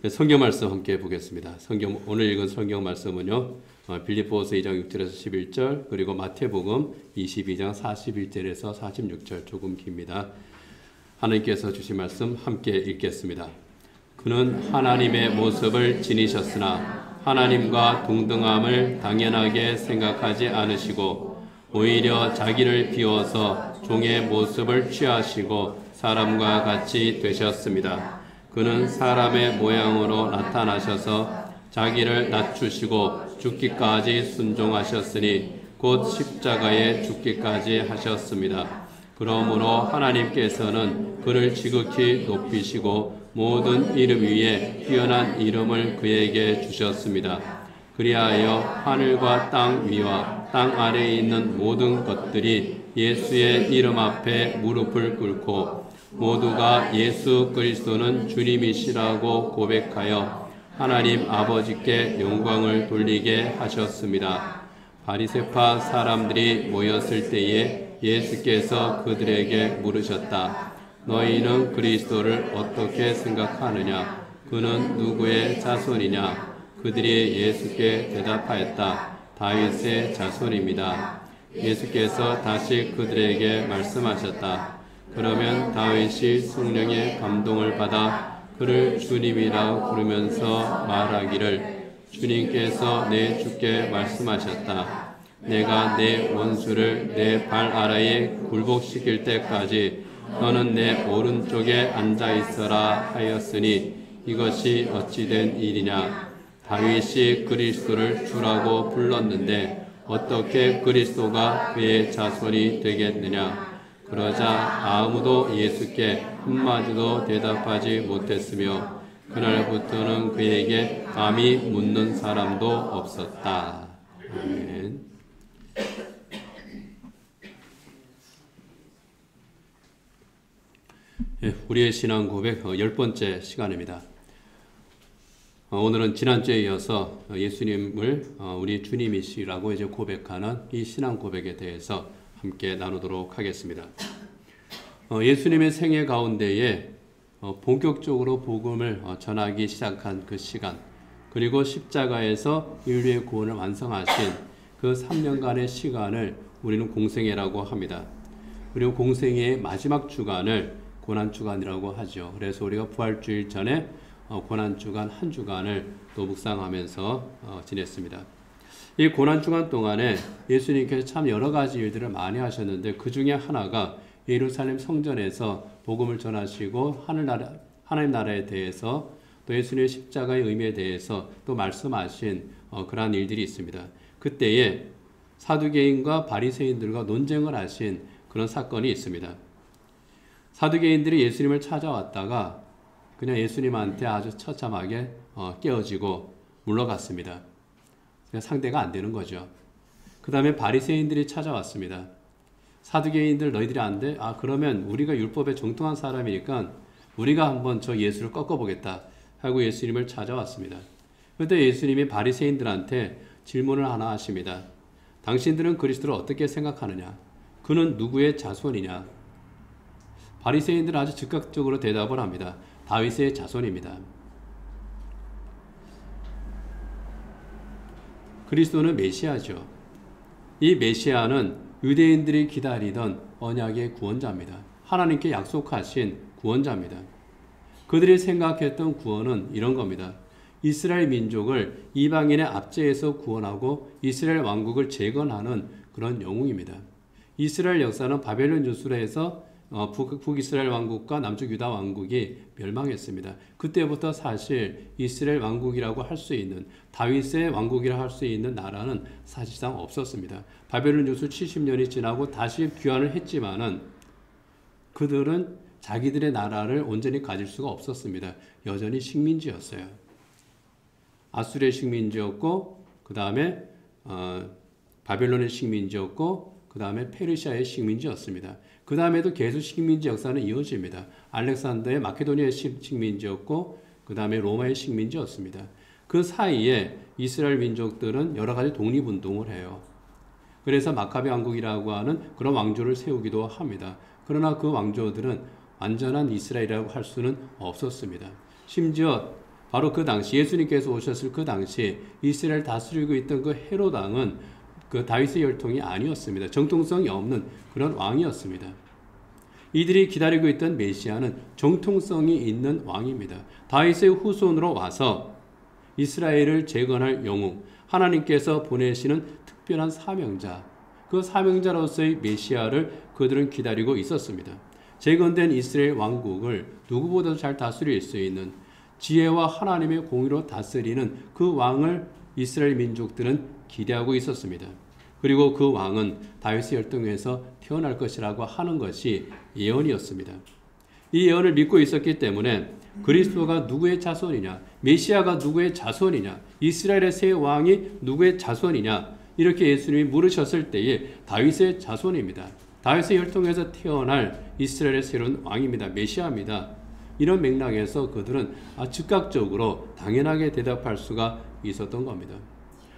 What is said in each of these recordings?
성경 말씀 함께 보겠습니다. 오늘 읽은 성경 말씀은요, 빌립보서 2장 6절에서 11절, 그리고 마태복음 22장 41절에서 46절, 조금 깁니다. 하나님께서 주신 말씀 함께 읽겠습니다. 그는 하나님의 모습을 지니셨으나 하나님과 동등함을 당연하게 생각하지 않으시고 오히려 자기를 비워서 종의 모습을 취하시고 사람과 같이 되셨습니다. 그는 사람의 모양으로 나타나셔서 자기를 낮추시고 죽기까지 순종하셨으니 곧 십자가에 죽기까지 하셨습니다. 그러므로 하나님께서는 그를 지극히 높이시고 모든 이름 위에 뛰어난 이름을 그에게 주셨습니다. 그리하여 하늘과 땅 위와 땅 아래에 있는 모든 것들이 예수의 이름 앞에 무릎을 꿇고 모두가 예수 그리스도는 주님이시라고 고백하여 하나님 아버지께 영광을 돌리게 하셨습니다. 바리새파 사람들이 모였을 때에 예수께서 그들에게 물으셨다. 너희는 그리스도를 어떻게 생각하느냐? 그는 누구의 자손이냐? 그들이 예수께 대답하였다. 다윗의 자손입니다. 예수께서 다시 그들에게 말씀하셨다. 그러면 다윗이 성령의 감동을 받아 그를 주님이라 부르면서 말하기를 주님께서 내 주께 말씀하셨다. 내가 내 원수를 내 발 아래에 굴복시킬 때까지 너는 내 오른쪽에 앉아 있어라 하였으니 이것이 어찌된 일이냐? 다윗이 그리스도를 주라고 불렀는데 어떻게 그리스도가 그의 자손이 되겠느냐? 그러자 아무도 예수께 한마디도 대답하지 못했으며 그날부터는 그에게 감히 묻는 사람도 없었다. 아멘. 우리의 신앙 고백 10번째 시간입니다. 오늘은 지난주에 이어서 예수님을 우리 주님이시라고 이제 고백하는 이 신앙 고백에 대해서 함께 나누도록 하겠습니다. 예수님의 생애 가운데에 본격적으로 복음을 전하기 시작한 그 시간, 그리고 십자가에서 인류의 구원을 완성하신 그 3년간의 시간을 우리는 공생애라고 합니다. 그리고 공생애의 마지막 주간을 고난주간이라고 하죠. 그래서 우리가 부활주일 전에 고난주간 한 주간을 또 묵상하면서 지냈습니다. 이 고난주간 동안에 예수님께서 참 여러 가지 일들을 많이 하셨는데 그 중에 하나가 예루살렘 성전에서 복음을 전하시고 하나님 나라에 대해서 또 예수님의 십자가의 의미에 대해서 또 말씀하신 그러한 일들이 있습니다. 그때에 사두개인과 바리새인들과 논쟁을 하신 그런 사건이 있습니다. 사두개인들이 예수님을 찾아왔다가 그냥 예수님한테 아주 처참하게 깨어지고 물러갔습니다. 상대가 안 되는 거죠. 그 다음에 바리새인들이 찾아왔습니다. 사두개인들 너희들이 안 돼? 그러면 우리가 율법에 정통한 사람이니까 우리가 한번 저 예수를 꺾어보겠다 하고 예수님을 찾아왔습니다. 그때 예수님이 바리새인들한테 질문을 하나 하십니다. 당신들은 그리스도를 어떻게 생각하느냐? 그는 누구의 자손이냐? 바리새인들은 아주 즉각적으로 대답을 합니다. 다윗의 자손입니다. 그리스도는 메시아죠. 이 메시아는 유대인들이 기다리던 언약의 구원자입니다. 하나님께 약속하신 구원자입니다. 그들이 생각했던 구원은 이런 겁니다. 이스라엘 민족을 이방인의 압제에서 구원하고 이스라엘 왕국을 재건하는 그런 영웅입니다. 이스라엘 역사는 바벨론 유술에서 북이스라엘 왕국과 남쪽 유다 왕국이 멸망했습니다. 그때부터 사실 이스라엘 왕국이라고 할 수 있는 다윗의 왕국이라 할 수 있는 나라는 사실상 없었습니다. 바벨론 유술 70년이 지나고 다시 귀환을 했지만은 그들은 자기들의 나라를 온전히 가질 수가 없었습니다. 여전히 식민지였어요. 아수르의 식민지였고 그 다음에 바벨론의 식민지였고 그 다음에 페르시아의 식민지였습니다. 그 다음에도 계속 식민지 역사는 이어집니다. 알렉산더의 마케도니아의 식민지였고 그 다음에 로마의 식민지였습니다. 그 사이에 이스라엘 민족들은 여러 가지 독립운동을 해요. 그래서 마카베 왕국이라고 하는 그런 왕조를 세우기도 합니다. 그러나 그 왕조들은 완전한 이스라엘이라고 할 수는 없었습니다. 심지어 바로 그 당시 예수님께서 오셨을 그 당시 이스라엘 다스리고 있던 그 헤롯 왕은 그 다윗의 혈통이 아니었습니다. 정통성이 없는 그런 왕이었습니다. 이들이 기다리고 있던 메시아는 정통성이 있는 왕입니다. 다윗의 후손으로 와서 이스라엘을 재건할 영웅, 하나님께서 보내시는 특별한 사명자, 그 사명자로서의 메시아를 그들은 기다리고 있었습니다. 재건된 이스라엘 왕국을 누구보다도 잘 다스릴 수 있는 지혜와 하나님의 공의로 다스리는 그 왕을 이스라엘 민족들은 기대하고 있었습니다. 그리고 그 왕은 다윗의 혈통에서 태어날 것이라고 하는 것이 예언이었습니다. 이 예언을 믿고 있었기 때문에 그리스도가 누구의 자손이냐, 메시아가 누구의 자손이냐, 이스라엘의 새 왕이 누구의 자손이냐, 이렇게 예수님이 물으셨을 때에 다윗의 자손입니다. 다윗의 혈통에서 태어날 이스라엘의 새로운 왕입니다. 메시아입니다. 이런 맥락에서 그들은 즉각적으로 당연하게 대답할 수가 있었던 겁니다.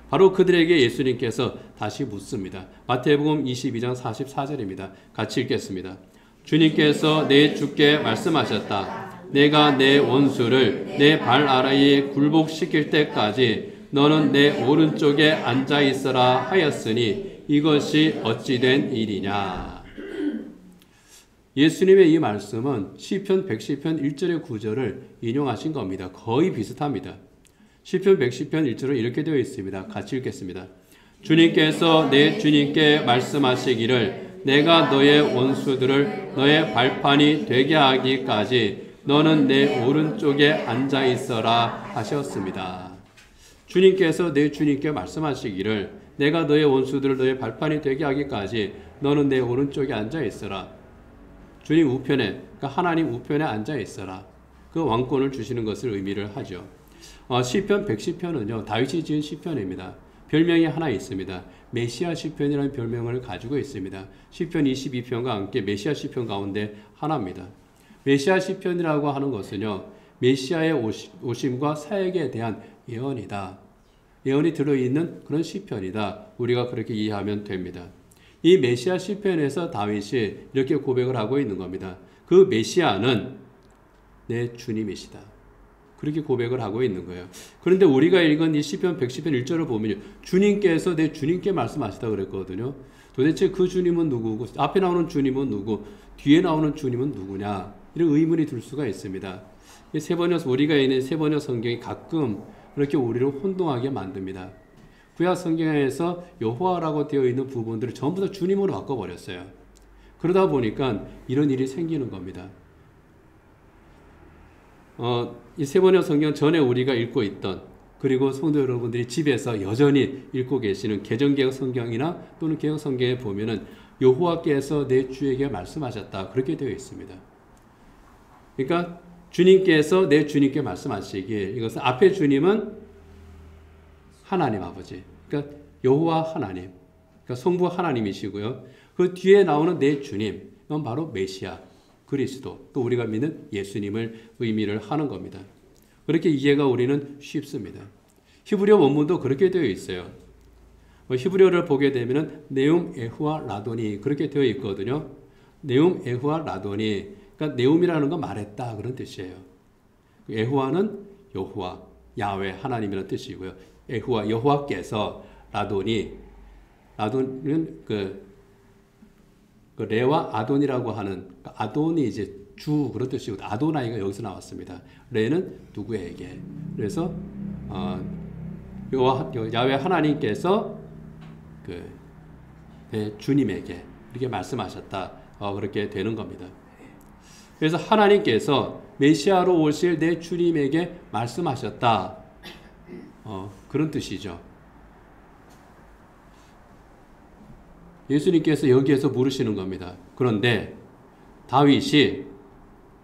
바로 그들에게 예수님께서 다시 묻습니다. 마태복음 22장 44절입니다. 같이 읽겠습니다. 주님께서 내 주께 말씀하셨다. 내가 내 원수를 내 발 아래에 굴복시킬 때까지 너는 내 오른쪽에 앉아 있어라 하였으니 이것이 어찌된 일이냐. 예수님의 이 말씀은 시편 110편 1절의 구절을 인용하신 겁니다. 거의 비슷합니다. 시편 110편 1절은 이렇게 되어 있습니다. 같이 읽겠습니다. 주님께서 내 주님께 말씀하시기를 내가 너의 원수들을 너의 발판이 되게 하기까지 너는 내 오른쪽에 앉아 있어라 하셨습니다. 주님께서 내 주님께 말씀하시기를 내가 너의 원수들을 너의 발판이 되게 하기까지 너는 내 오른쪽에 앉아 있어라. 주님 우편에, 그러니까 하나님 우편에 앉아 있어라. 그 왕권을 주시는 것을 의미를 하죠. 시편 110편은요, 다윗이 지은 시편입니다. 별명이 하나 있습니다. 메시아 시편이라는 별명을 가지고 있습니다. 시편 22편과 함께 메시아 시편 가운데 하나입니다. 메시아 시편이라고 하는 것은요, 메시아의 오심과 사역에 대한 예언이다. 예언이 들어있는 그런 시편이다. 우리가 그렇게 이해하면 됩니다. 이 메시아 시편에서 다윗이 이렇게 고백을 하고 있는 겁니다. 그 메시아는 내 주님이시다. 그렇게 고백을 하고 있는 거예요. 그런데 우리가 읽은 이 시편 110편 1절을 보면 주님께서 내 주님께 말씀하시다 그랬거든요. 도대체 그 주님은 누구고 앞에 나오는 주님은 누구, 뒤에 나오는 주님은 누구냐, 이런 의문이 들 수가 있습니다. 우리가 있는 세번역 성경이 가끔 그렇게 우리를 혼동하게 만듭니다. 구약 성경에서 여호와라고 되어 있는 부분들을 전부 다 주님으로 바꿔버렸어요. 그러다 보니까 이런 일이 생기는 겁니다. 이 세번역 성경 전에 우리가 읽고 있던, 그리고 성도 여러분들이 집에서 여전히 읽고 계시는 개정개혁 성경이나 또는 개혁 성경에 보면은 여호와께서 내 주에게 말씀하셨다, 그렇게 되어 있습니다. 그러니까 주님께서 내 주님께 말씀하시기에, 이것은 앞에 주님은 하나님 아버지, 그러니까 여호와 하나님, 그러니까 성부 하나님이시고요. 그 뒤에 나오는 내 주님, 이건 바로 메시아, 그리스도, 또 우리가 믿는 예수님을 의미를 하는 겁니다. 그렇게 이해가 우리는 쉽습니다. 히브리어 원문도 그렇게 되어 있어요. 히브리어를 보게 되면 네움 에후와 라도니 그렇게 되어 있거든요. 네움 에후와 라도니, 그러니까 네움이라는 건 말했다, 그런 뜻이에요. 에후와는 여호와, 야훼, 하나님이라는 뜻이고요. 에후와 여호와께서, 라돈은 그 레와 아돈이라고 하는, 아돈이 이제 주 그런 뜻이고 아도나이가 여기서 나왔습니다. 레는 누구에게? 그래서 야훼 하나님께서 그 주님에게 이렇게 말씀하셨다. 그렇게 되는 겁니다. 그래서 하나님께서 메시아로 오실 내 주님에게 말씀하셨다. 그런 뜻이죠. 예수님께서 여기에서 물으시는 겁니다. 그런데 다윗이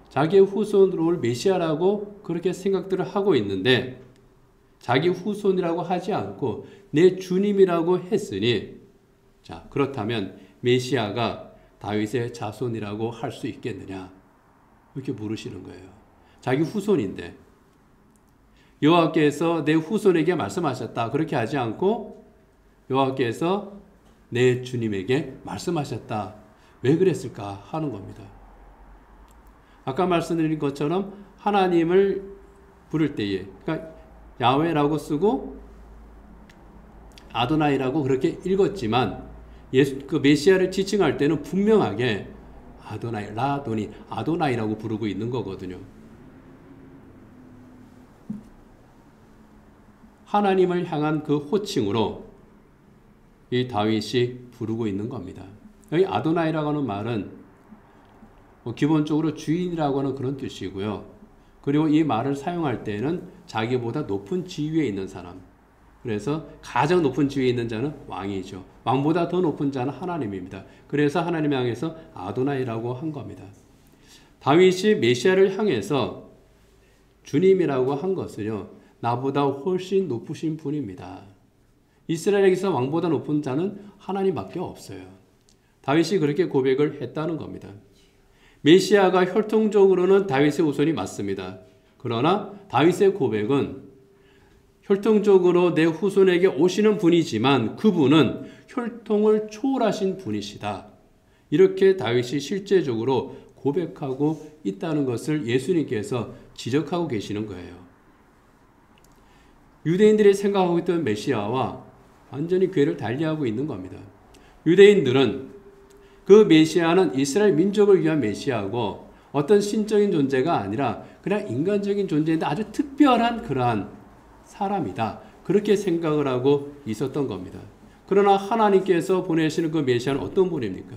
자기의 후손으로 올 메시아라고 그렇게 생각들을 하고 있는데 자기 후손이라고 하지 않고 내 주님이라고 했으니, 자, 그렇다면 메시아가 다윗의 자손이라고 할 수 있겠느냐, 이렇게 물으시는 거예요. 자기 후손인데 여호와께서 내 후손에게 말씀하셨다, 그렇게 하지 않고 여호와께서 내 주님에게 말씀하셨다, 왜 그랬을까 하는 겁니다. 아까 말씀드린 것처럼 하나님을 부를 때에, 그러니까 야훼라고 쓰고 아도나이라고 그렇게 읽었지만 그 메시아를 지칭할 때는 분명하게 아도나이, 라도니, 아도나이라고 부르고 있는 거거든요. 하나님을 향한 그 호칭으로 이 다윗이 부르고 있는 겁니다. 여기 아도나이라고 하는 말은 기본적으로 주인이라고 하는 그런 뜻이고요. 그리고 이 말을 사용할 때는 자기보다 높은 지위에 있는 사람, 그래서 가장 높은 지위에 있는 자는 왕이죠. 왕보다 더 높은 자는 하나님입니다. 그래서 하나님 향해서 아도나이라고 한 겁니다. 다윗이 메시아를 향해서 주님이라고 한 것은요, 나보다 훨씬 높으신 분입니다. 이스라엘에게서 왕보다 높은 자는 하나님밖에 없어요. 다윗이 그렇게 고백을 했다는 겁니다. 메시아가 혈통적으로는 다윗의 후손이 맞습니다. 그러나 다윗의 고백은 혈통적으로 내 후손에게 오시는 분이지만 그분은 혈통을 초월하신 분이시다. 이렇게 다윗이 실제적으로 고백하고 있다는 것을 예수님께서 지적하고 계시는 거예요. 유대인들이 생각하고 있던 메시아와 완전히 궤를 달리하고 있는 겁니다. 유대인들은 그 메시아는 이스라엘 민족을 위한 메시아고 어떤 신적인 존재가 아니라 그냥 인간적인 존재인데 아주 특별한 그러한 사람이다. 그렇게 생각을 하고 있었던 겁니다. 그러나 하나님께서 보내시는 그 메시아는 어떤 분입니까?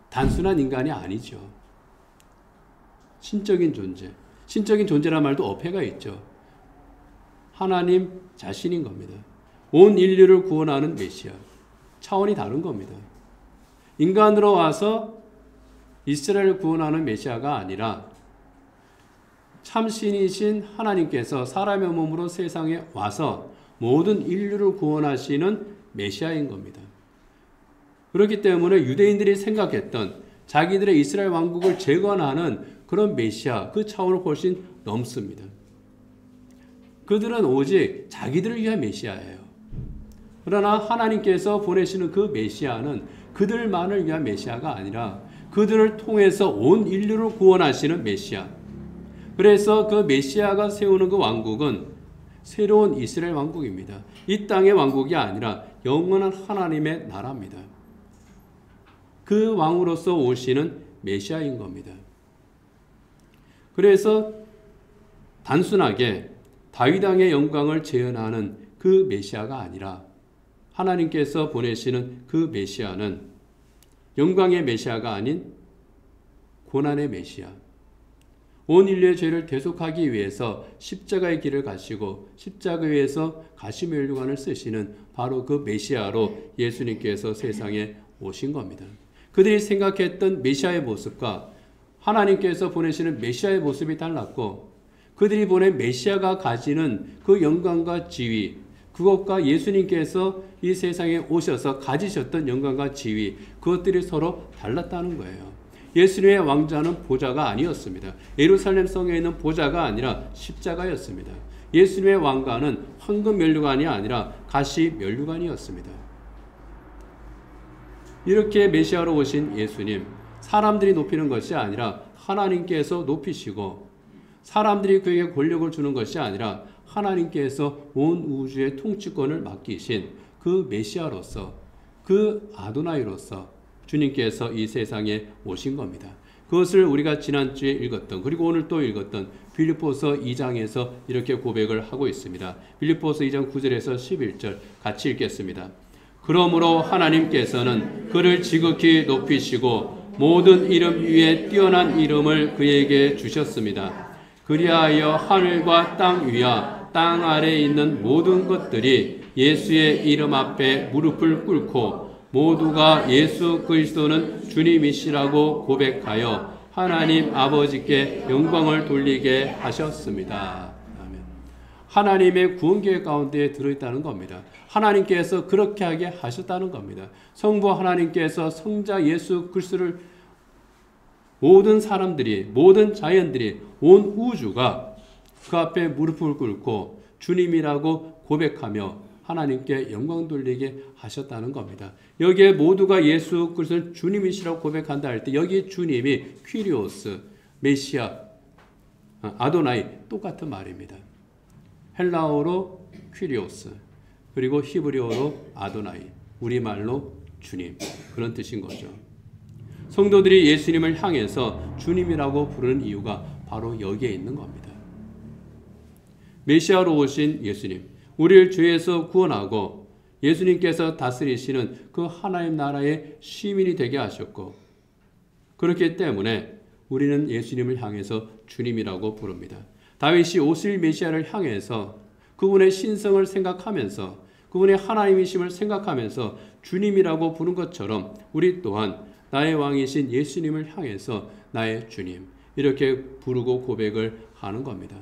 단순한 인간이 아니죠. 신적인 존재. 신적인 존재란 말도 어폐가 있죠. 하나님 자신인 겁니다. 온 인류를 구원하는 메시아. 차원이 다른 겁니다. 인간으로 와서 이스라엘을 구원하는 메시아가 아니라 참신이신 하나님께서 사람의 몸으로 세상에 와서 모든 인류를 구원하시는 메시아인 겁니다. 그렇기 때문에 유대인들이 생각했던 자기들의 이스라엘 왕국을 재건하는 그런 메시아, 그 차원을 훨씬 넘습니다. 그들은 오직 자기들을 위한 메시아예요. 그러나 하나님께서 보내시는 그 메시아는 그들만을 위한 메시아가 아니라 그들을 통해서 온 인류를 구원하시는 메시아. 그래서 그 메시아가 세우는 그 왕국은 새로운 이스라엘 왕국입니다. 이 땅의 왕국이 아니라 영원한 하나님의 나라입니다. 그 왕으로서 오시는 메시아인 겁니다. 그래서 단순하게 다윗 왕의 영광을 재현하는 그 메시아가 아니라 하나님께서 보내시는 그 메시아는 영광의 메시아가 아닌 고난의 메시아. 온 인류의 죄를 대속하기 위해서 십자가의 길을 가시고 십자가 위에서 가시의 혈관을 쓰시는 바로 그 메시아로 예수님께서 세상에 오신 겁니다. 그들이 생각했던 메시아의 모습과 하나님께서 보내시는 메시아의 모습이 달랐고 그들이 보낸 메시아가 가지는 그 영광과 지위, 그것과 예수님께서 이 세상에 오셔서 가지셨던 영광과 지위, 그것들이 서로 달랐다는 거예요. 예수님의 왕자는 보좌가 아니었습니다. 예루살렘 성에 있는 보좌가 아니라 십자가였습니다. 예수님의 왕관은 황금 면류관이 아니라 가시 면류관이었습니다. 이렇게 메시아로 오신 예수님, 사람들이 높이는 것이 아니라 하나님께서 높이시고 사람들이 그에게 권력을 주는 것이 아니라 하나님께서 온 우주의 통치권을 맡기신 그 메시아로서, 그 아도나이로서 주님께서 이 세상에 오신 겁니다. 그것을 우리가 지난주에 읽었던, 그리고 오늘 또 읽었던 빌립보서 2장에서 이렇게 고백을 하고 있습니다. 빌립보서 2장 9절에서 11절 같이 읽겠습니다. 그러므로 하나님께서는 그를 지극히 높이시고 모든 이름 위에 뛰어난 이름을 그에게 주셨습니다. 그리하여 하늘과 땅 위와 땅 아래에 있는 모든 것들이 예수의 이름 앞에 무릎을 꿇고 모두가 예수 그리스도는 주님이시라고 고백하여 하나님 아버지께 영광을 돌리게 하셨습니다. 아멘. 하나님의 구원 계획 가운데 들어있다는 겁니다. 하나님께서 그렇게 하게 하셨다는 겁니다. 성부 하나님께서 성자 예수 그리스도를 모든 사람들이, 모든 자연들이, 온 우주가 그 앞에 무릎을 꿇고 주님이라고 고백하며 하나님께 영광 돌리게 하셨다는 겁니다. 여기에 모두가 예수 그리스도는 주님이시라고 고백한다 할 때 여기 주님이 퀴리오스, 메시아, 아도나이 똑같은 말입니다. 헬라어로 퀴리오스, 그리고 히브리어로 아도나이, 우리말로 주님, 그런 뜻인 거죠. 성도들이 예수님을 향해서 주님이라고 부르는 이유가 바로 여기에 있는 겁니다. 메시아로 오신 예수님, 우리를 죄에서 구원하고 예수님께서 다스리시는 그 하나님 나라의 시민이 되게 하셨고, 그렇기 때문에 우리는 예수님을 향해서 주님이라고 부릅니다. 다윗이 오실 메시아를 향해서 그분의 신성을 생각하면서 그분의 하나님이심을 생각하면서 주님이라고 부른 것처럼 우리 또한 나의 왕이신 예수님을 향해서 나의 주님, 이렇게 부르고 고백을 하는 겁니다.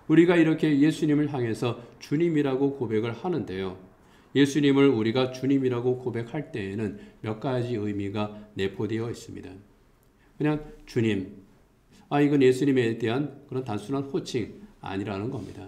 우리가 이렇게 예수님을 향해서 주님이라고 고백을 하는데요. 예수님을 우리가 주님이라고 고백할 때에는 몇 가지 의미가 내포되어 있습니다. 그냥 주님, 이건 예수님에 대한 그런 단순한 호칭 아니라는 겁니다.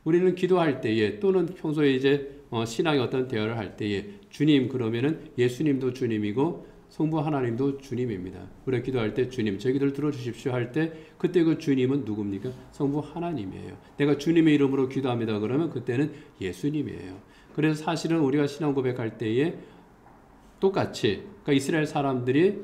우리는 기도할 때에 또는 평소에 이제 신앙의 어떤 대화를 할 때에 주님 그러면은 예수님도 주님이고 성부 하나님도 주님입니다. 우리가 기도할 때 주님, 제 기도를 들어주십시오 할 때 그때 그 주님은 누굽니까? 성부 하나님이에요. 내가 주님의 이름으로 기도합니다 그러면 그때는 예수님이에요. 그래서 사실은 우리가 신앙 고백할 때에 똑같이, 그러니까 이스라엘 사람들이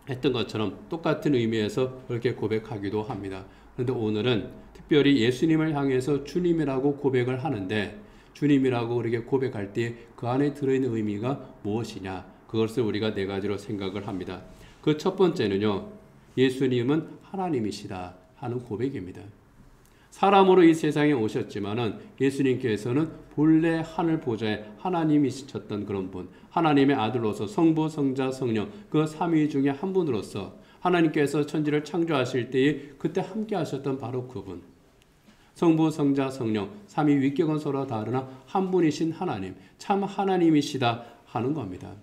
했던 것처럼 똑같은 의미에서 그렇게 고백하기도 합니다. 그런데 오늘은 특별히 예수님을 향해서 주님이라고 고백을 하는데, 주님이라고 그렇게 고백할 때 그 안에 들어있는 의미가 무엇이냐, 그것을 우리가 네 가지로 생각을 합니다. 그 첫 번째는요, 예수님은 하나님이시다 하는 고백입니다. 사람으로 이 세상에 오셨지만은 예수님께서는 본래 하늘 보좌에 하나님이셨던 그런 분, 하나님의 아들로서 성부, 성자, 성령 그 삼위 중에 한 분으로서 하나님께서 천지를 창조하실 때에 그때 함께 하셨던 바로 그분, 성부, 성자, 성령 삼위 위격은 서로 다르나 한 분이신 하나님, 참 하나님이시다 하는 겁니다.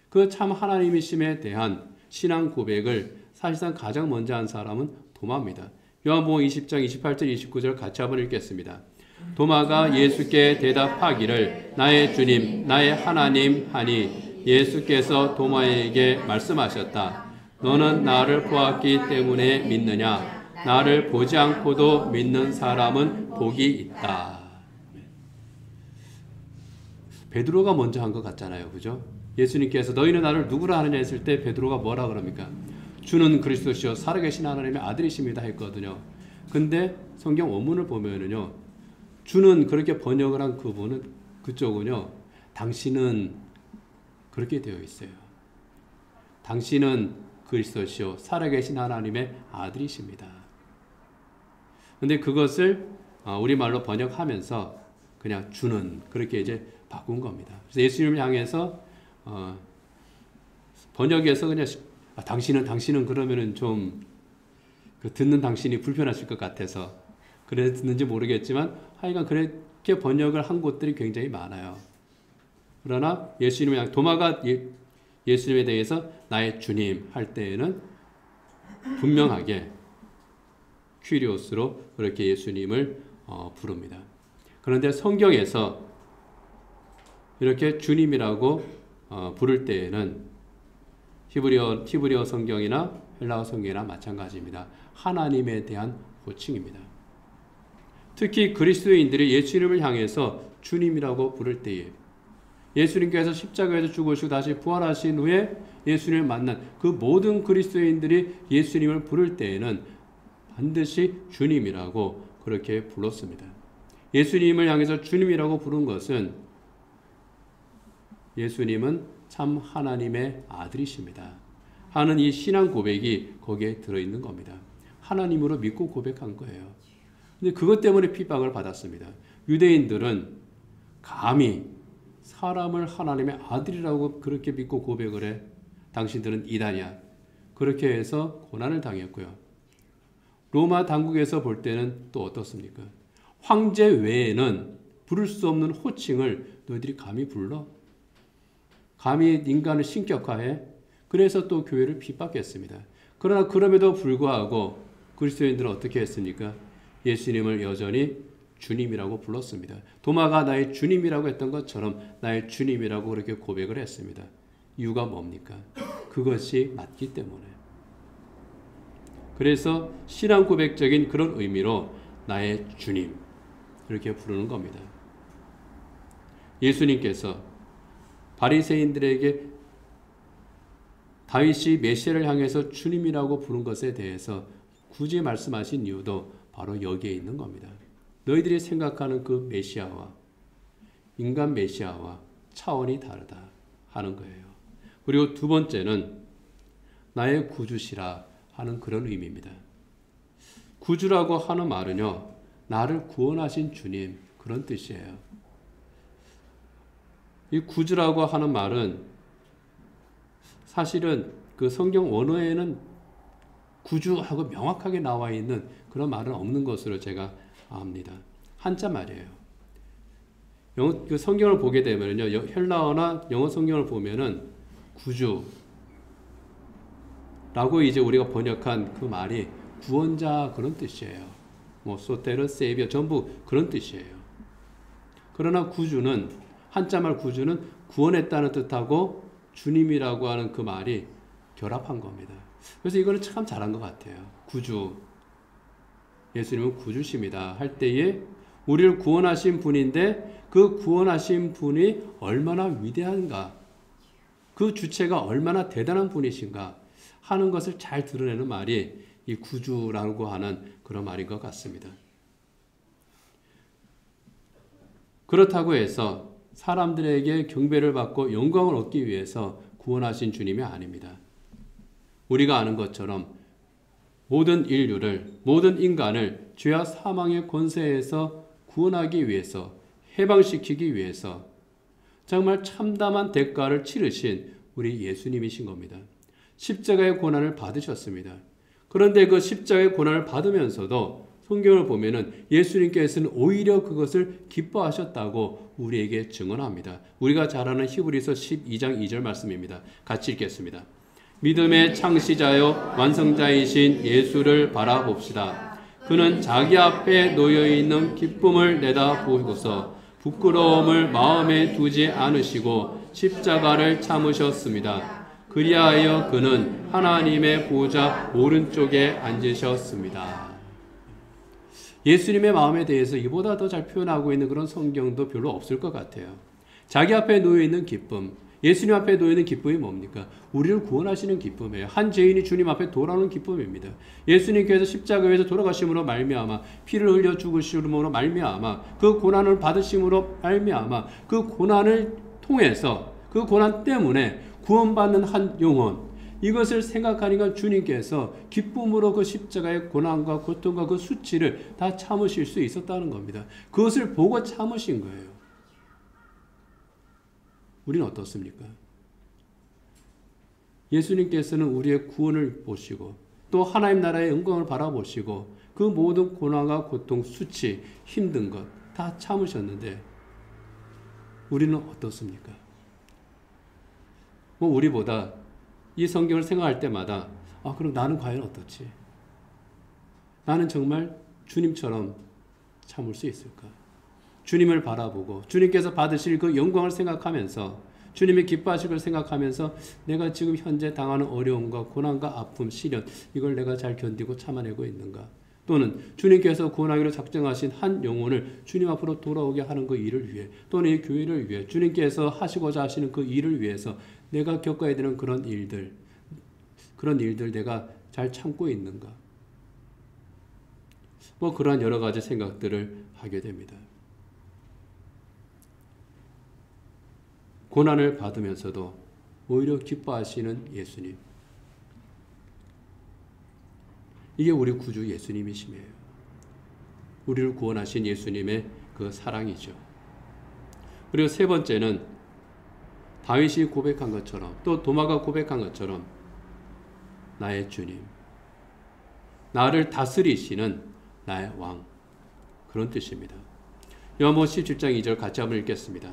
그 참 하나님이심에 대한 신앙 고백을 사실상 가장 먼저 한 사람은 도마입니다. 요한복음 20장 28절 29절 같이 한번 읽겠습니다. 도마가 예수께 대답하기를 나의 주님 나의 하나님 하니 예수께서 도마에게 말씀하셨다. 너는 나를 보았기 때문에 믿느냐? 나를 보지 않고도 믿는 사람은 복이 있다. 베드로가 먼저 한 것 같잖아요. 그죠? 예수님께서 너희는 나를 누구라 하느냐 했을 때 베드로가 뭐라 그럽니까? 주는 그리스도시요 살아계신 하나님의 아들이십니다 했거든요. 근데 성경 원문을 보면은요, 주는 그렇게 번역을 한 그분은, 그쪽은요, 당신은 그렇게 되어 있어요. 당신은 그리스도시요 살아계신 하나님의 아들이십니다. 근데 그것을 우리말로 번역하면서 그냥 주는 그렇게 이제 바꾼 겁니다. 그래서 예수님을 향해서 번역에서 그냥 당신은 그러면은 좀 듣는 당신이 불편하실 것 같아서 그랬는지 모르겠지만 하여간 그렇게 번역을 한 곳들이 굉장히 많아요. 그러나 예수님의 도마가 예수님에 대해서 나의 주님 할 때에는 분명하게 퀴리오스로 그렇게 예수님을 부릅니다. 그런데 성경에서 이렇게 주님이라고 부를 때에는 히브리어 성경이나 헬라어 성경이나 마찬가지입니다. 하나님에 대한 호칭입니다. 특히 그리스도인들이 예수님을 향해서 주님이라고 부를 때에 예수님께서 십자가에서 죽으시고 다시 부활하신 후에 예수님을 만난 그 모든 그리스도인들이 예수님을 부를 때에는 반드시 주님이라고 그렇게 불렀습니다. 예수님을 향해서 주님이라고 부른 것은 예수님은 참 하나님의 아들이십니다 하는 이 신앙 고백이 거기에 들어있는 겁니다. 하나님으로 믿고 고백한 거예요. 근데 그것 때문에 핍박을 받았습니다. 유대인들은 감히 사람을 하나님의 아들이라고 그렇게 믿고 고백을 해? 당신들은 이단이야. 그렇게 해서 고난을 당했고요. 로마 당국에서 볼 때는 또 어떻습니까? 황제 외에는 부를 수 없는 호칭을 너희들이 감히 불러? 감히 인간을 신격화해? 그래서 또 교회를 핍박했습니다. 그러나 그럼에도 불구하고 그리스도인들은 어떻게 했습니까? 예수님을 여전히 주님이라고 불렀습니다. 도마가 나의 주님이라고 했던 것처럼 나의 주님이라고 그렇게 고백을 했습니다. 이유가 뭡니까? 그것이 맞기 때문에. 그래서 신앙 고백적인 그런 의미로 나의 주님 이렇게 부르는 겁니다. 예수님께서 바리새인들에게 다윗이 메시아를 향해서 주님이라고 부른 것에 대해서 굳이 말씀하신 이유도 바로 여기에 있는 겁니다. 너희들이 생각하는 그 메시아와 인간 메시아와 차원이 다르다 하는 거예요. 그리고 두 번째는 나의 구주시라 하는 그런 의미입니다. 구주라고 하는 말은요, 나를 구원하신 주님 그런 뜻이에요. 이 구주라고 하는 말은 사실은 그 성경 원어에는 구주하고 명확하게 나와 있는 그런 말은 없는 것으로 제가 압니다. 한자 말이에요. 그 성경을 보게 되면요, 헬라어나 영어 성경을 보면은 구주라고 이제 우리가 번역한 그 말이 구원자 그런 뜻이에요. 뭐 소테르, 세이비어 전부 그런 뜻이에요. 그러나 구주는 한자말 구주는 구원했다는 뜻하고 주님이라고 하는 그 말이 결합한 겁니다. 그래서 이거는 참 잘한 것 같아요. 구주, 예수님은 구주십니다 할 때에 우리를 구원하신 분인데 그 구원하신 분이 얼마나 위대한가, 그 주체가 얼마나 대단한 분이신가 하는 것을 잘 드러내는 말이 이 구주라고 하는 그런 말인 것 같습니다. 그렇다고 해서 사람들에게 경배를 받고 영광을 얻기 위해서 구원하신 주님이 아닙니다. 우리가 아는 것처럼 모든 인류를, 모든 인간을 죄와 사망의 권세에서 구원하기 위해서, 해방시키기 위해서 정말 참담한 대가를 치르신 우리 예수님이신 겁니다. 십자가의 고난을 받으셨습니다. 그런데 그 십자가의 고난을 받으면서도 성경을 보면은 예수님께서는 오히려 그것을 기뻐하셨다고 우리에게 증언합니다. 우리가 잘 아는 히브리서 12장 2절 말씀입니다. 같이 읽겠습니다. 믿음의 창시자요 완성자이신 예수를 바라봅시다. 그는 자기 앞에 놓여있는 기쁨을 내다보고서 부끄러움을 마음에 두지 않으시고 십자가를 참으셨습니다. 그리하여 그는 하나님의 보좌 오른쪽에 앉으셨습니다. 예수님의 마음에 대해서 이보다 더 잘 표현하고 있는 그런 성경도 별로 없을 것 같아요. 자기 앞에 놓여있는 기쁨, 예수님 앞에 놓여있는 기쁨이 뭡니까? 우리를 구원하시는 기쁨이에요. 한 죄인이 주님 앞에 돌아오는 기쁨입니다. 예수님께서 십자가에서 돌아가심으로 말미암아 피를 흘려 죽으심으로 말미암아 그 고난을 받으심으로 말미암아 그 고난을 통해서 그 고난 때문에 구원받는 한 영혼, 이것을 생각하니까 주님께서 기쁨으로 그 십자가의 고난과 고통과 그 수치를 다 참으실 수 있었다는 겁니다. 그것을 보고 참으신 거예요. 우리는 어떻습니까? 예수님께서는 우리의 구원을 보시고 또 하나님 나라의 영광을 바라보시고 그 모든 고난과 고통, 수치, 힘든 것 다 참으셨는데 우리는 어떻습니까? 뭐 우리보다 이 성경을 생각할 때마다 그럼 나는 과연 어떻지? 나는 정말 주님처럼 참을 수 있을까? 주님을 바라보고 주님께서 받으실 그 영광을 생각하면서 주님이 기뻐하실 걸 생각하면서 내가 지금 현재 당하는 어려움과 고난과 아픔, 시련 이걸 내가 잘 견디고 참아내고 있는가? 또는 주님께서 구원하기로 작정하신 한 영혼을 주님 앞으로 돌아오게 하는 그 일을 위해 또는 이 교회를 위해 주님께서 하시고자 하시는 그 일을 위해서 내가 겪어야 되는 그런 일들 내가 잘 참고 있는가? 뭐 그러한 여러 가지 생각들을 하게 됩니다. 고난을 받으면서도 오히려 기뻐하시는 예수님. 이게 우리 구주 예수님이심이에요. 우리를 구원하신 예수님의 그 사랑이죠. 그리고 세 번째는 다윗이 고백한 것처럼 또 도마가 고백한 것처럼 나의 주님, 나를 다스리시는 나의 왕, 그런 뜻입니다. 요한복음 17장 2절 같이 한번 읽겠습니다.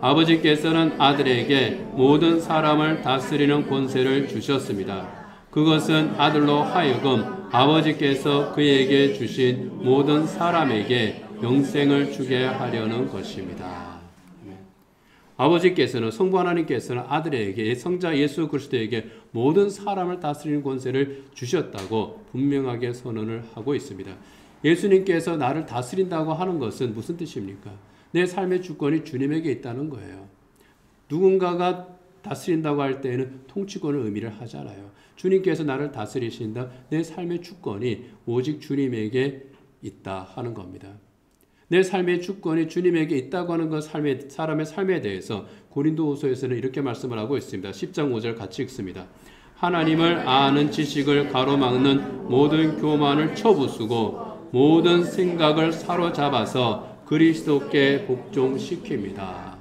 아버지께서는 아들에게 모든 사람을 다스리는 권세를 주셨습니다. 그것은 아들로 하여금 아버지께서 그에게 주신 모든 사람에게 영생을 주게 하려는 것입니다. 아버지께서는 성부 하나님께서는 아들에게 성자 예수 그리스도에게 모든 사람을 다스리는 권세를 주셨다고 분명하게 선언을 하고 있습니다. 예수님께서 나를 다스린다고 하는 것은 무슨 뜻입니까? 내 삶의 주권이 주님에게 있다는 거예요. 누군가가 다스린다고 할 때에는 통치권을 의미를 하잖아요. 주님께서 나를 다스리신다. 내 삶의 주권이 오직 주님에게 있다 하는 겁니다. 내 삶의 주권이 주님에게 있다고 하는 것, 사람의 삶에 대해서 고린도후서에서는 이렇게 말씀을 하고 있습니다. 10장 5절 같이 읽습니다. 하나님을 아는 지식을 가로막는 모든 교만을 쳐부수고 모든 생각을 사로잡아서 그리스도께 복종시킵니다.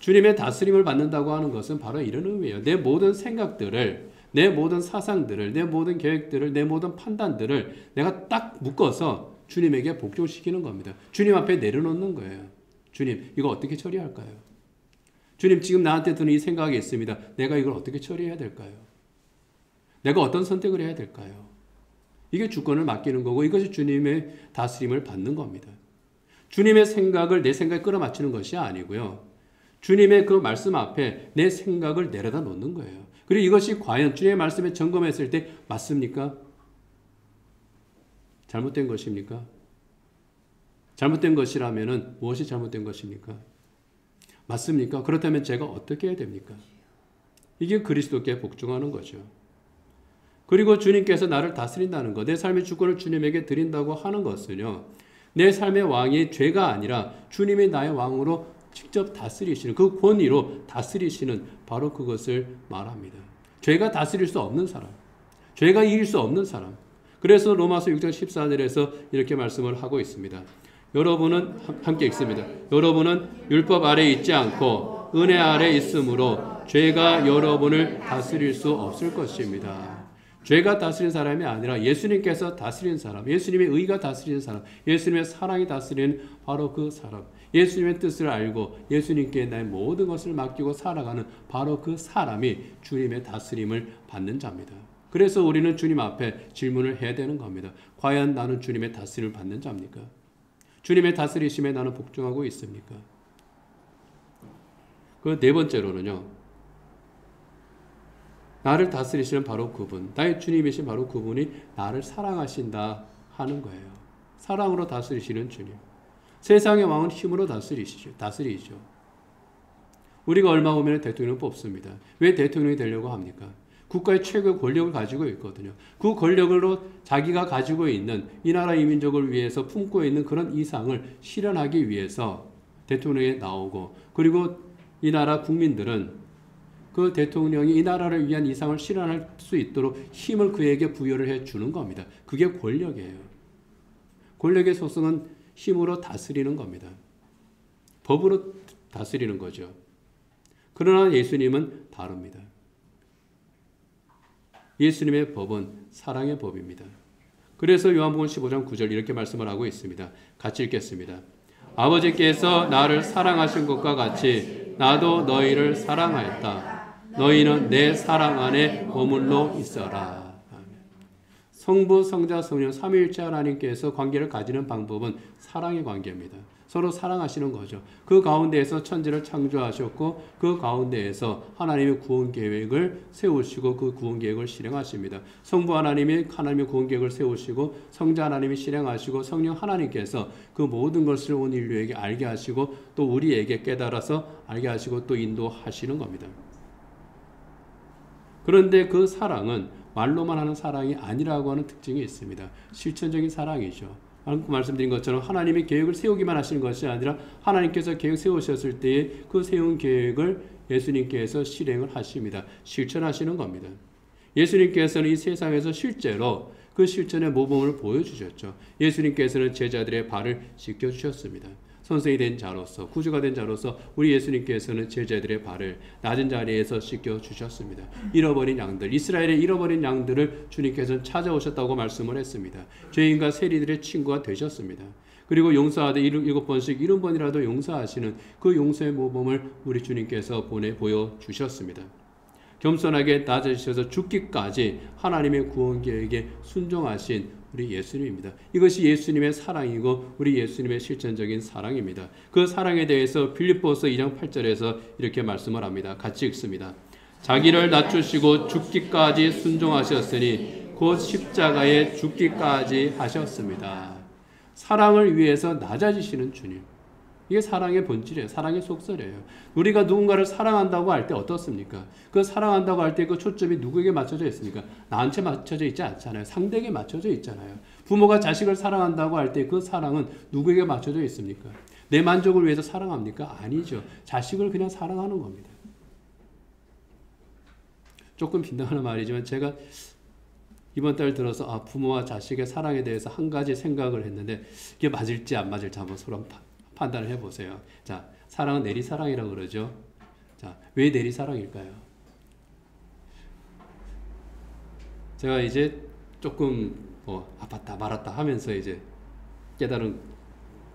주님의 다스림을 받는다고 하는 것은 바로 이런 의미예요. 내 모든 생각들을, 내 모든 사상들을, 내 모든 계획들을, 내 모든 판단들을 내가 딱 묶어서 주님에게 복종시키는 겁니다. 주님 앞에 내려놓는 거예요. 주님, 이거 어떻게 처리할까요? 주님, 지금 나한테 드는 이 생각이 있습니다. 내가 이걸 어떻게 처리해야 될까요? 내가 어떤 선택을 해야 될까요? 이게 주권을 맡기는 거고 이것이 주님의 다스림을 받는 겁니다. 주님의 생각을 내 생각에 끌어맞추는 것이 아니고요. 주님의 그 말씀 앞에 내 생각을 내려다 놓는 거예요. 그리고 이것이 과연 주님의 말씀에 점검했을 때 맞습니까? 잘못된 것입니까? 잘못된 것이라면 무엇이 잘못된 것입니까? 맞습니까? 그렇다면 제가 어떻게 해야 됩니까? 이게 그리스도께 복종하는 거죠. 그리고 주님께서 나를 다스린다는 것, 내 삶의 주권을 주님에게 드린다고 하는 것은요, 내 삶의 왕이 죄가 아니라 주님이 나의 왕으로 직접 다스리시는, 그 권위로 다스리시는 바로 그것을 말합니다. 죄가 다스릴 수 없는 사람, 죄가 이길 수 없는 사람. 그래서 로마서 6장 14절에서 이렇게 말씀을 하고 있습니다. 여러분은 함께 읽습니다. 여러분은 율법 아래 있지 않고 은혜 아래 있으므로 죄가 여러분을 다스릴 수 없을 것입니다. 죄가 다스린 사람이 아니라 예수님께서 다스리는 사람, 예수님의 의가 다스리는 사람, 예수님의 사랑이 다스리는 바로 그 사람, 예수님의 뜻을 알고 예수님께 나의 모든 것을 맡기고 살아가는 바로 그 사람이 주님의 다스림을 받는 자입니다. 그래서 우리는 주님 앞에 질문을 해야 되는 겁니다. 과연 나는 주님의 다스림을 받는 자입니까? 주님의 다스리심에 나는 복종하고 있습니까? 그 네 번째로는요, 나를 다스리시는 바로 그분, 나의 주님이신 바로 그분이 나를 사랑하신다 하는 거예요. 사랑으로 다스리시는 주님. 세상의 왕은 힘으로 다스리죠. 우리가 얼마 후면 대통령을 뽑습니다. 왜 대통령이 되려고 합니까? 국가의 최고의 권력을 가지고 있거든요. 그 권력으로 자기가 가지고 있는 이 나라 이 민족을 위해서 품고 있는 그런 이상을 실현하기 위해서 대통령이 나오고, 그리고 이 나라 국민들은 그 대통령이 이 나라를 위한 이상을 실현할 수 있도록 힘을 그에게 부여를 해 주는 겁니다. 그게 권력이에요. 권력의 속성은 힘으로 다스리는 겁니다. 법으로 다스리는 거죠. 그러나 예수님은 다릅니다. 예수님의 법은 사랑의 법입니다. 그래서 요한복음 15장 9절 이렇게 말씀을 하고 있습니다. 같이 읽겠습니다. 아버지께서 나를 사랑하신 것과 같이 나도 너희를 사랑하였다. 너희는 내 사랑 안에 머물러 있어라. 성부, 성자, 성령 삼위일체 하나님께서 관계를 가지는 방법은 사랑의 관계입니다. 서로 사랑하시는 거죠. 그 가운데에서 천지를 창조하셨고 그 가운데에서 하나님의 구원 계획을 세우시고 그 구원 계획을 실행하십니다. 성부 하나님의 구원 계획을 세우시고 성자 하나님이 실행하시고 성령 하나님께서 그 모든 것을 온 인류에게 알게 하시고 또 우리에게 깨달아서 알게 하시고 또 인도하시는 겁니다. 그런데 그 사랑은 말로만 하는 사랑이 아니라고 하는 특징이 있습니다. 실천적인 사랑이죠. 방금 말씀드린 것처럼 하나님이 계획을 세우기만 하시는 것이 아니라 하나님께서 계획 세우셨을 때에 그 세운 계획을 예수님께서 실행을 하십니다. 실천하시는 겁니다. 예수님께서는 이 세상에서 실제로 그 실천의 모범을 보여주셨죠. 예수님께서는 제자들의 발을 씻겨주셨습니다. 선생이 된 자로서, 구주가 된 자로서 우리 예수님께서는 제자들의 발을 낮은 자리에서 씻겨주셨습니다. 잃어버린 양들, 이스라엘의 잃어버린 양들을 주님께서는 찾아오셨다고 말씀을 했습니다. 죄인과 세리들의 친구가 되셨습니다. 그리고 용서하되 7번씩 70번이라도 용서하시는 그 용서의 모범을 우리 주님께서 보여주셨습니다. 겸손하게 낮아지셔서 죽기까지 하나님의 구원 계획에 순종하신 우리 예수님입니다. 이것이 예수님의 사랑이고 우리 예수님의 실천적인 사랑입니다. 그 사랑에 대해서 빌립보서 2장 8절에서 이렇게 말씀을 합니다. 같이 읽습니다. 자기를 낮추시고 죽기까지 순종하셨으니 곧 십자가에 죽기까지 하셨습니다. 사랑을 위해서 낮아지시는 주님. 이게 사랑의 본질이에요. 사랑의 속설이에요. 우리가 누군가를 사랑한다고 할 때 어떻습니까? 그 사랑한다고 할 때 그 초점이 누구에게 맞춰져 있습니까? 나한테 맞춰져 있지 않잖아요. 상대에게 맞춰져 있잖아요. 부모가 자식을 사랑한다고 할 때 그 사랑은 누구에게 맞춰져 있습니까? 내 만족을 위해서 사랑합니까? 아니죠. 자식을 그냥 사랑하는 겁니다. 조금 빈당한 말이지만 제가 이번 달 들어서 부모와 자식의 사랑에 대해서 한 가지 생각을 했는데 이게 맞을지 안 맞을지 한번 서로 판단을 해보세요. 자, 사랑은 내리사랑이라고 그러죠. 자, 왜 내리사랑일까요? 제가 이제 조금 아팠다 말았다 하면서 이제 깨달은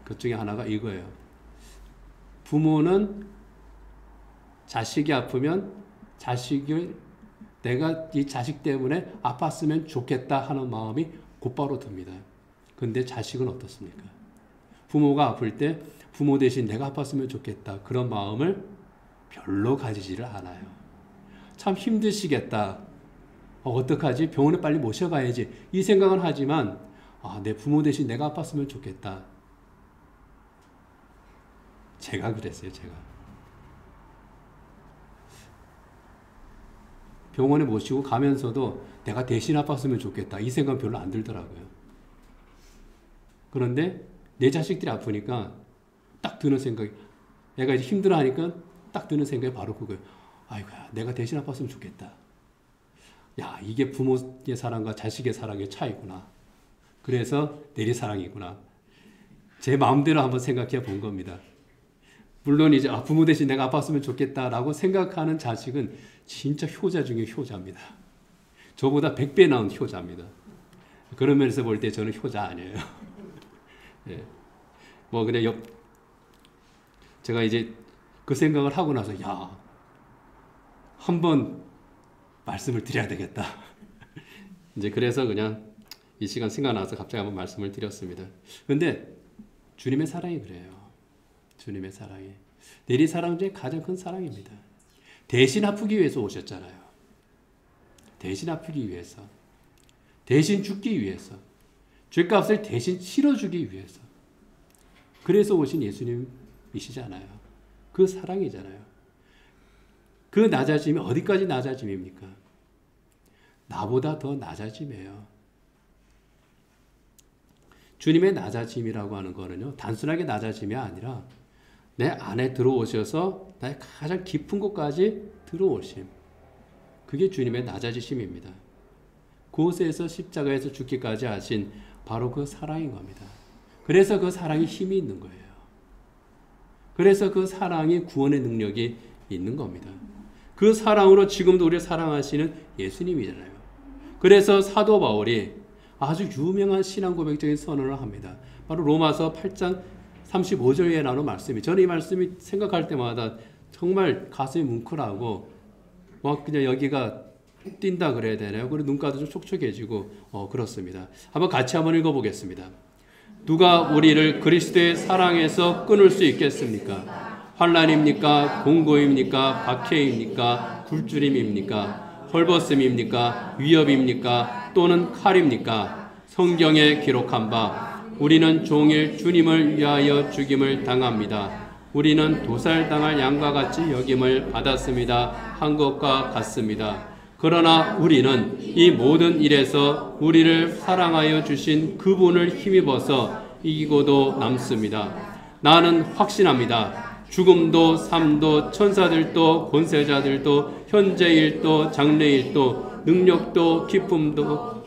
것 중에 하나가 이거예요. 부모는 자식이 아프면 자식을 내가 이 자식 때문에 아팠으면 좋겠다 하는 마음이 곧바로 듭니다. 근데 자식은 어떻습니까? 부모가 아플 때 부모 대신 내가 아팠으면 좋겠다. 그런 마음을 별로 가지지를 않아요. 참 힘드시겠다. 어떡하지? 병원에 빨리 모셔가야지. 이 생각은 하지만 내 부모 대신 내가 아팠으면 좋겠다. 제가 그랬어요. 제가. 병원에 모시고 가면서도 내가 대신 아팠으면 좋겠다. 이 생각은 별로 안 들더라고요. 그런데 내 자식들이 아프니까 딱 드는 생각이, 애가 이제 힘들어하니까 딱 드는 생각이 바로 그거예요. 아이고야, 내가 대신 아팠으면 좋겠다. 야, 이게 부모의 사랑과 자식의 사랑의 차이구나. 그래서 내리사랑이구나. 제 마음대로 한번 생각해 본 겁니다. 물론 이제 부모 대신 내가 아팠으면 좋겠다라고 생각하는 자식은 진짜 효자 중에 효자입니다. 저보다 100배 나은 효자입니다. 그런 면에서 볼 때 저는 효자 아니에요. 예. 근데 제가 이제 그 생각을 하고 나서 한번 말씀을 드려야 되겠다. 이제 그래서 그냥 이 시간 생각나서 갑자기 한번 말씀을 드렸습니다. 근데 주님의 사랑이 그래요. 주님의 사랑이 내리사랑 중에 가장 큰 사랑입니다. 대신 아프기 위해서 오셨잖아요. 대신 아프기 위해서, 대신 죽기 위해서, 죄값을 대신 치러주기 위해서. 그래서 오신 예수님이시잖아요. 그 사랑이잖아요. 그 낮아짐이 어디까지 낮아짐입니까? 나보다 더 낮아짐이에요. 주님의 낮아짐이라고 하는 거는요, 단순하게 낮아짐이 아니라 내 안에 들어오셔서 나의 가장 깊은 곳까지 들어오심. 그게 주님의 낮아지심입니다. 그곳에서 십자가에서 죽기까지 하신 바로 그 사랑인 겁니다. 그래서 그 사랑이 힘이 있는 거예요. 그래서 그 사랑이 구원의 능력이 있는 겁니다. 그 사랑으로 지금도 우리를 사랑하시는 예수님이잖아요. 그래서 사도 바울이 아주 유명한 신앙 고백적인 선언을 합니다. 바로 로마서 8장 35절에 나오는 말씀이, 저는 이 말씀이 생각할 때마다 정말 가슴이 뭉클하고 그냥 여기가 뛴다 그래야 되나요? 그리고 눈가도 좀 촉촉해지고 그렇습니다. 같이 한번 읽어보겠습니다. 누가 우리를 그리스도의 사랑에서 끊을 수 있겠습니까? 환난입니까? 공고입니까? 박해입니까? 굴주림입니까? 헐벗음입니까? 위협입니까? 또는 칼입니까? 성경에 기록한 바 우리는 종일 주님을 위하여 죽임을 당합니다. 우리는 도살당할 양과 같이 여김을 받았습니다. 한 것과 같습니다. 그러나 우리는 이 모든 일에서 우리를 사랑하여 주신 그분을 힘입어서 이기고도 남습니다. 나는 확신합니다. 죽음도 삶도 천사들도 권세자들도 현재일도 장래일도 능력도 기쁨도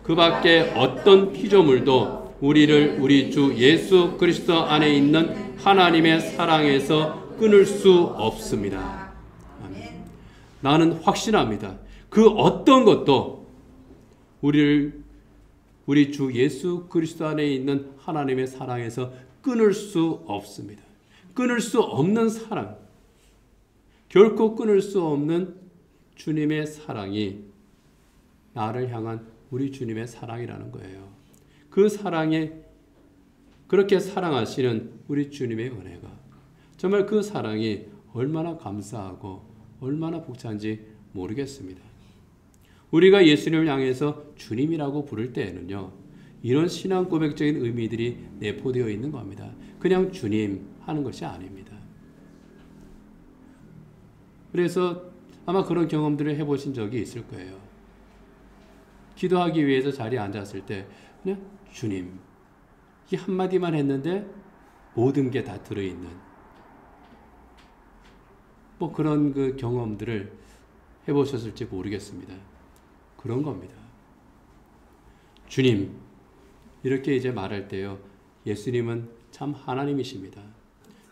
그 밖에 어떤 피조물도 우리를 우리 주 예수 그리스도 안에 있는 하나님의 사랑에서 끊을 수 없습니다. 아멘. 나는 확신합니다. 그 어떤 것도 우리 주 예수 그리스도 안에 있는 하나님의 사랑에서 끊을 수 없습니다. 끊을 수 없는 사랑, 결코 끊을 수 없는 주님의 사랑이 나를 향한 우리 주님의 사랑이라는 거예요. 그 사랑에 그렇게 사랑하시는 우리 주님의 은혜가 정말 그 사랑이 얼마나 감사하고 얼마나 벅찬지 모르겠습니다. 우리가 예수님을 향해서 주님이라고 부를 때에는요, 이런 신앙 고백적인 의미들이 내포되어 있는 겁니다. 그냥 주님 하는 것이 아닙니다. 그래서 아마 그런 경험들을 해보신 적이 있을 거예요. 기도하기 위해서 자리에 앉았을 때 그냥 주님 이 한마디만 했는데 모든 게 다 들어있는 뭐 그런 그 경험들을 해보셨을지 모르겠습니다. 그런 겁니다. 주님 이렇게 이제 말할 때요, 예수님은 참 하나님이십니다.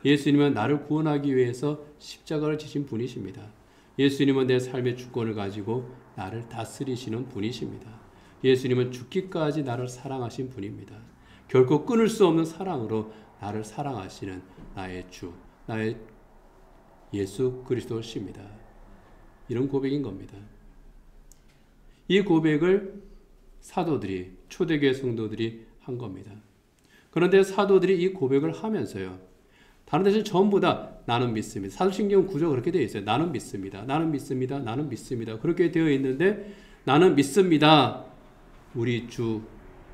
예수님은 나를 구원하기 위해서 십자가를 지신 분이십니다. 예수님은 내 삶의 주권을 가지고 나를 다스리시는 분이십니다. 예수님은 죽기까지 나를 사랑하신 분입니다. 결코 끊을 수 없는 사랑으로 나를 사랑하시는 나의 주, 나의 예수 그리스도십니다. 이런 고백인 겁니다. 이 고백을 사도들이, 초대교회 성도들이 한 겁니다. 그런데 사도들이 이 고백을 하면서요, 다른 데서는 전부 다 나는 믿습니다. 사도신경 구조가 그렇게 되어 있어요. 나는 믿습니다. 나는 믿습니다. 나는 믿습니다. 그렇게 되어 있는데 나는 믿습니다. 우리 주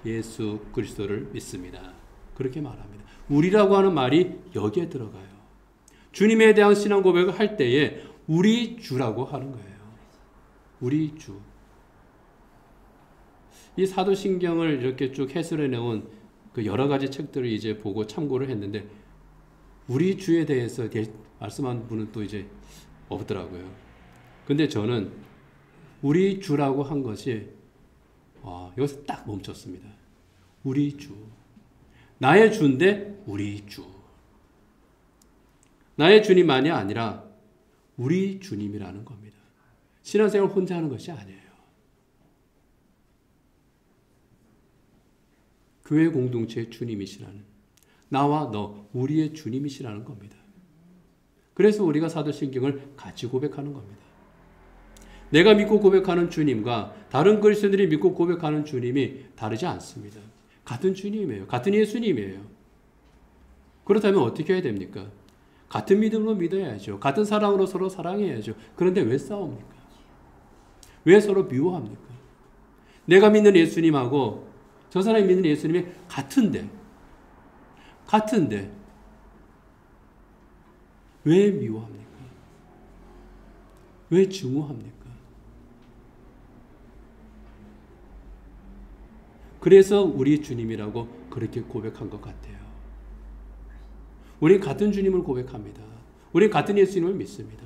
예수 그리스도를 믿습니다. 그렇게 말합니다. 우리라고 하는 말이 여기에 들어가요. 주님에 대한 신앙 고백을 할 때에 우리 주라고 하는 거예요. 우리 주. 이 사도신경을 이렇게 쭉 해설해 놓은 그 여러 가지 책들을 이제 보고 참고를 했는데 우리 주에 대해서 말씀한 분은 또 이제 없더라고요. 근데 저는 우리 주라고 한 것이 여기서 딱 멈췄습니다. 우리 주. 나의 주인데 우리 주. 나의 주님만이 아니라 우리 주님이라는 겁니다. 신앙생활 혼자 하는 것이 아니에요. 교회 공동체의 주님이시라는, 나와 너, 우리의 주님이시라는 겁니다. 그래서 우리가 사도신경을 같이 고백하는 겁니다. 내가 믿고 고백하는 주님과 다른 그리스도인들이 믿고 고백하는 주님이 다르지 않습니다. 같은 주님이에요. 같은 예수님이에요. 그렇다면 어떻게 해야 됩니까? 같은 믿음으로 믿어야죠. 같은 사랑으로 서로 사랑해야죠. 그런데 왜 싸웁니까? 왜 서로 미워합니까? 내가 믿는 예수님하고 저 사람이 믿는 예수님이 같은데 왜 미워합니까? 왜 증오합니까? 그래서 우리 주님이라고 그렇게 고백한 것 같아요. 우린 같은 주님을 고백합니다. 우린 같은 예수님을 믿습니다.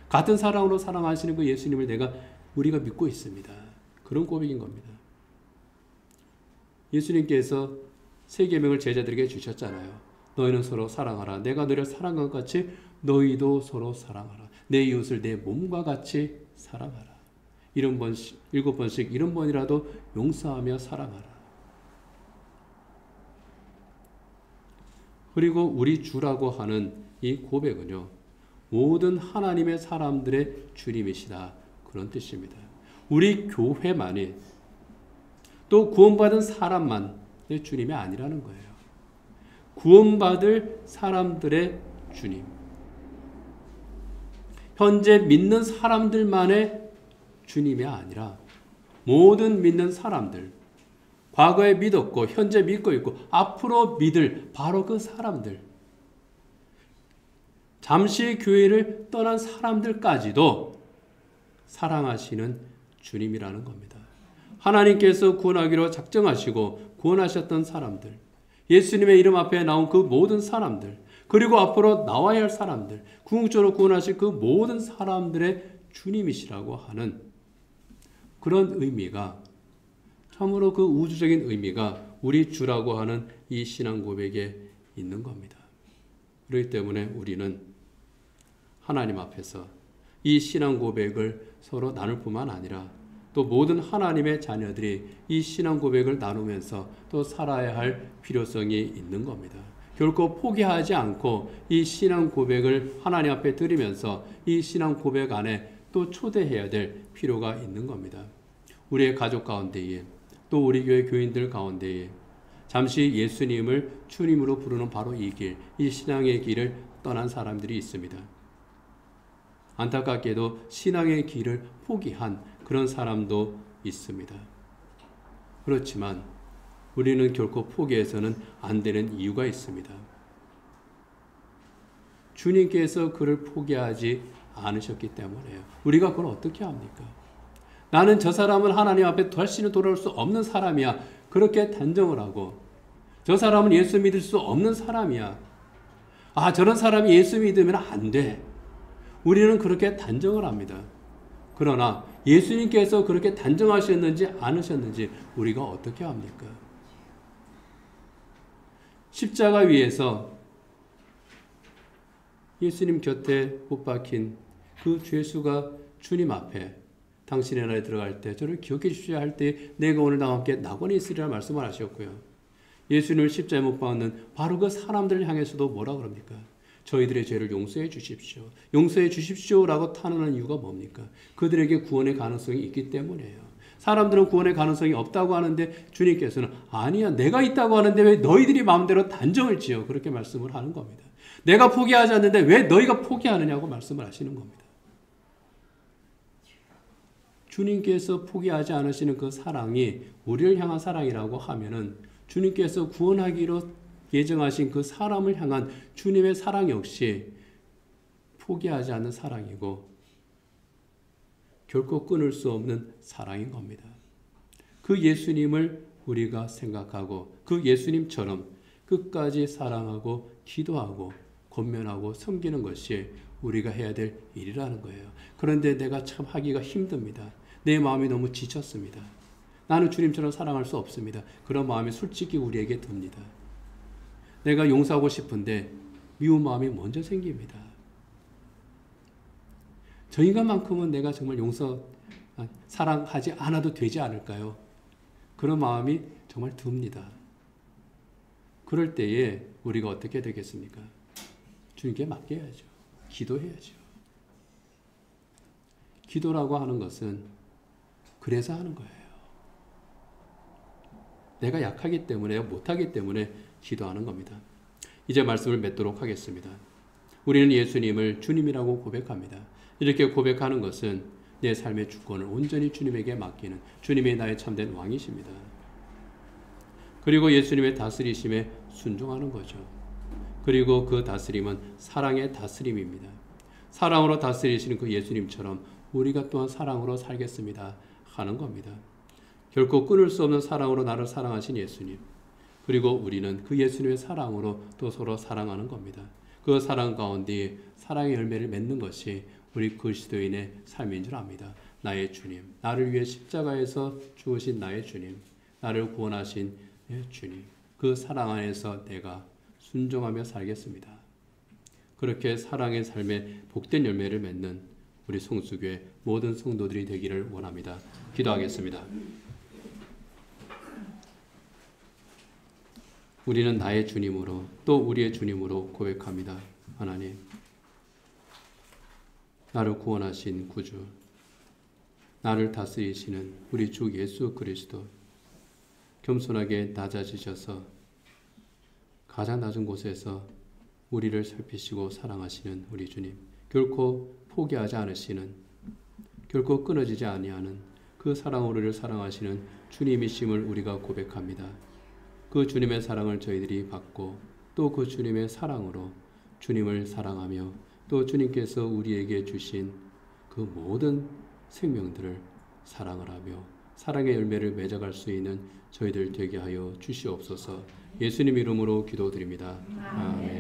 같은 사랑으로 사랑하시는 그 예수님을 우리가 믿고 있습니다. 그런 고백인 겁니다. 예수님께서 세 계명을 제자들에게 주셨잖아요. 너희는 서로 사랑하라. 내가 너를 사랑한 것 같이 너희도 서로 사랑하라. 내 이웃을 내 몸과 같이 사랑하라. 7번씩 70번이라도 용서하며 사랑하라. 그리고 우리 주라고 하는 이 고백은요, 모든 하나님의 사람들의 주님이시다, 그런 뜻입니다. 우리 교회만이, 또 구원받은 사람만의 주님이 아니라는 거예요. 구원받을 사람들의 주님, 현재 믿는 사람들만의 주님이 아니라 모든 믿는 사람들, 과거에 믿었고 현재 믿고 있고 앞으로 믿을 바로 그 사람들, 잠시 교회를 떠난 사람들까지도 사랑하시는 주님이라는 겁니다. 하나님께서 구원하기로 작정하시고 구원하셨던 사람들, 예수님의 이름 앞에 나온 그 모든 사람들, 그리고 앞으로 나와야 할 사람들, 궁극적으로 구원하실 그 모든 사람들의 주님이시라고 하는 그런 의미가, 참으로 그 우주적인 의미가 우리 주라고 하는 이 신앙 고백에 있는 겁니다. 그렇기 때문에 우리는 하나님 앞에서 이 신앙 고백을 서로 나눌 뿐만 아니라 또 모든 하나님의 자녀들이 이 신앙 고백을 나누면서 또 살아야 할 필요성이 있는 겁니다. 결코 포기하지 않고 이 신앙 고백을 하나님 앞에 드리면서 이 신앙 고백 안에 또 초대해야 될 필요가 있는 겁니다. 우리의 가족 가운데에 또 우리 교회 교인들 가운데에 잠시 예수님을 주님으로 부르는 바로 이 길, 이 신앙의 길을 떠난 사람들이 있습니다. 안타깝게도 신앙의 길을 포기한 그런 사람도 있습니다. 그렇지만 우리는 결코 포기해서는 안 되는 이유가 있습니다. 주님께서 그를 포기하지 않으셨기 때문에요. 우리가 그걸 어떻게 합니까? 나는 저 사람은 하나님 앞에 다시는 돌아올 수 없는 사람이야. 그렇게 단정을 하고 저 사람은 예수 믿을 수 없는 사람이야. 아, 저런 사람이 예수 믿으면 안 돼. 우리는 그렇게 단정을 합니다. 그러나 예수님께서 그렇게 단정하셨는지 않으셨는지 우리가 어떻게 합니까? 십자가 위에서 예수님 곁에 못 박힌 그 죄수가 주님 앞에 당신의 나라에 들어갈 때 저를 기억해 주십시오 할 때 내가 오늘 나와 함께 낙원에 있으리라 말씀을 하셨고요. 예수님을 십자가에 못 박는 바로 그 사람들을 향해서도 뭐라 그럽니까? 저희들의 죄를 용서해 주십시오. 용서해 주십시오라고 탄원하는 이유가 뭡니까? 그들에게 구원의 가능성이 있기 때문이에요. 사람들은 구원의 가능성이 없다고 하는데 주님께서는 아니야, 내가 있다고 하는데 왜 너희들이 마음대로 단정을 지어? 그렇게 말씀을 하는 겁니다. 내가 포기하지 않는데 왜 너희가 포기하느냐고 말씀을 하시는 겁니다. 주님께서 포기하지 않으시는 그 사랑이 우리를 향한 사랑이라고 하면은 주님께서 구원하기로 예정하신 그 사람을 향한 주님의 사랑 역시 포기하지 않는 사랑이고 결코 끊을 수 없는 사랑인 겁니다. 그 예수님을 우리가 생각하고 그 예수님처럼 끝까지 사랑하고 기도하고 권면하고 섬기는 것이 우리가 해야 될 일이라는 거예요. 그런데 내가 참 하기가 힘듭니다. 내 마음이 너무 지쳤습니다. 나는 주님처럼 사랑할 수 없습니다. 그런 마음이 솔직히 우리에게 듭니다. 내가 용서하고 싶은데 미운 마음이 먼저 생깁니다. 저 인간만큼은 내가 정말 사랑하지 않아도 되지 않을까요? 그런 마음이 정말 듭니다. 그럴 때에 우리가 어떻게 되겠습니까? 주님께 맡겨야죠. 기도해야죠. 기도라고 하는 것은 그래서 하는 거예요. 내가 약하기 때문에 못하기 때문에 기도하는 겁니다. 이제 말씀을 맺도록 하겠습니다. 우리는 예수님을 주님이라고 고백합니다. 이렇게 고백하는 것은 내 삶의 주권을 온전히 주님에게 맡기는 주님이 나의 참된 왕이십니다. 그리고 예수님의 다스리심에 순종하는 거죠. 그리고 그 다스림은 사랑의 다스림입니다. 사랑으로 다스리시는 그 예수님처럼 우리가 또한 사랑으로 살겠습니다 하는 겁니다. 결코 끊을 수 없는 사랑으로 나를 사랑하신 예수님, 그리고 우리는 그 예수님의 사랑으로 또 서로 사랑하는 겁니다. 그 사랑 가운데 사랑의 열매를 맺는 것이 우리 그리스도인의 삶인 줄 압니다. 나의 주님, 나를 위해 십자가에서 죽으신 나의 주님, 나를 구원하신 주님, 그 사랑 안에서 내가 순종하며 살겠습니다. 그렇게 사랑의 삶에 복된 열매를 맺는 우리 성수교회 모든 성도들이 되기를 원합니다. 기도하겠습니다. 우리는 나의 주님으로 또 우리의 주님으로 고백합니다. 하나님, 나를 구원하신 구주, 나를 다스리시는 우리 주 예수 그리스도, 겸손하게 낮아지셔서 가장 낮은 곳에서 우리를 살피시고 사랑하시는 우리 주님, 결코 포기하지 않으시는, 결코 끊어지지 아니하는 그 사랑으로 우리를 사랑하시는 주님이심을 우리가 고백합니다. 그 주님의 사랑을 저희들이 받고 또 그 주님의 사랑으로 주님을 사랑하며 또 주님께서 우리에게 주신 그 모든 생명들을 사랑을 하며 사랑의 열매를 맺어갈 수 있는 저희들 되게 하여 주시옵소서. 예수님 이름으로 기도드립니다. 아멘.